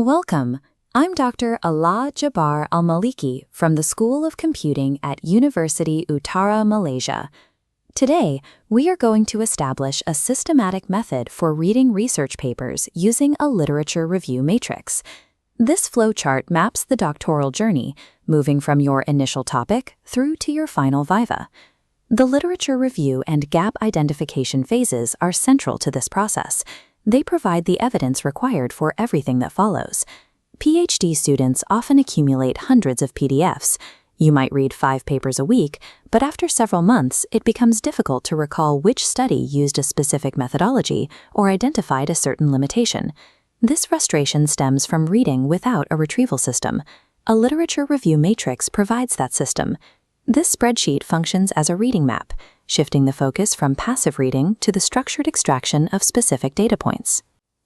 Welcome. I'm Dr. Ala Jabar Al-Maliki from the School of Computing at University Utara, Malaysia. Today, we are going to establish a systematic method for reading research papers using a literature review matrix. This flowchart maps the doctoral journey, moving from your initial topic through to your final viva. The literature review and gap identification phases are central to this process. They provide the evidence required for everything that follows. PhD students often accumulate hundreds of PDFs. You might read 5 papers a week, but after several months, it becomes difficult to recall which study used a specific methodology or identified a certain limitation. This frustration stems from reading without a retrieval system. A literature review matrix provides that system. This spreadsheet functions as a reading map, shifting the focus from passive reading to the structured extraction of specific data points.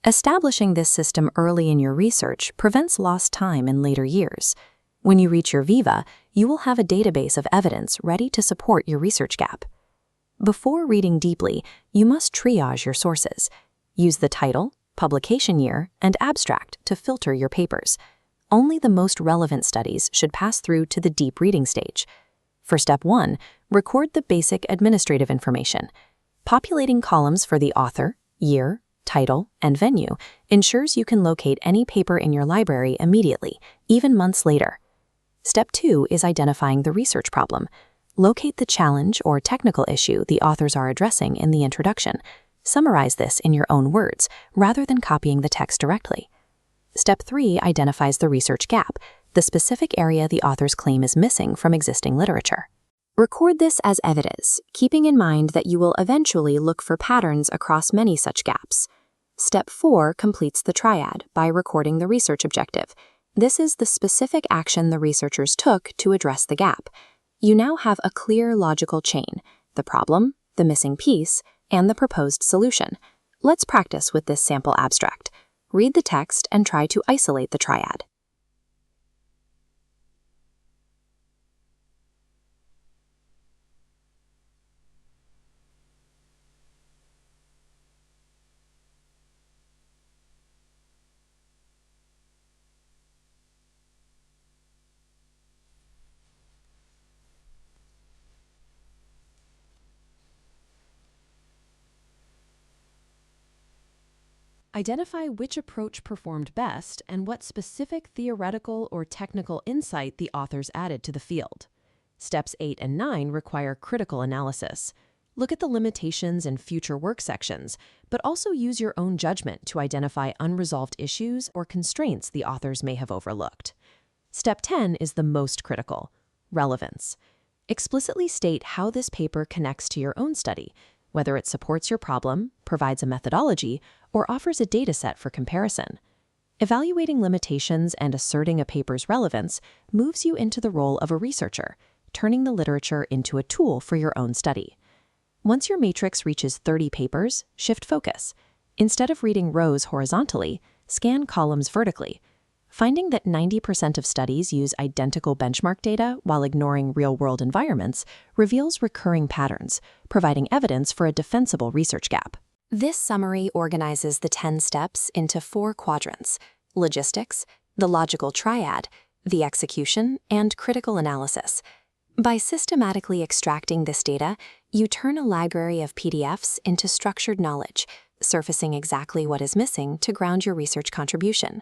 Establishing this system early in your research prevents lost time in later years. When you reach your viva, you will have a database of evidence ready to support your research gap. Before reading deeply, you must triage your sources. Use the title, publication year, and abstract to filter your papers. Only the most relevant studies should pass through to the deep reading stage. For step 1, record the basic administrative information. Populating columns for the author, year, title, and venue ensures you can locate any paper in your library immediately, even months later. Step 2 is identifying the research problem. Locate the challenge or technical issue the authors are addressing in the introduction. Summarize this in your own words, rather than copying the text directly. Step 3 identifies the research gap, the specific area the authors claim is missing from existing literature. Record this as evidence, keeping in mind that you will eventually look for patterns across many such gaps. Step 4 completes the triad by recording the research objective. This is the specific action the researchers took to address the gap. You now have a clear logical chain: the problem, the missing piece, and the proposed solution. Let's practice with this sample abstract. Read the text and try to isolate the triad. Identify which approach performed best and what specific theoretical or technical insight the authors added to the field. Steps 8 and 9 require critical analysis. Look at the limitations and future work sections, but also use your own judgment to identify unresolved issues or constraints the authors may have overlooked. Step 10 is the most critical: relevance. Explicitly state how this paper connects to your own study, whether it supports your problem, provides a methodology, or offers a dataset for comparison. Evaluating limitations and asserting a paper's relevance moves you into the role of a researcher, turning the literature into a tool for your own study. Once your matrix reaches 30 papers, shift focus. Instead of reading rows horizontally, scan columns vertically. Finding that 90% of studies use identical benchmark data while ignoring real-world environments reveals recurring patterns, providing evidence for a defensible research gap. This summary organizes the 10 steps into 4 quadrants: logistics, the logical triad, the execution, and critical analysis. By systematically extracting this data, you turn a library of PDFs into structured knowledge, surfacing exactly what is missing to ground your research contribution.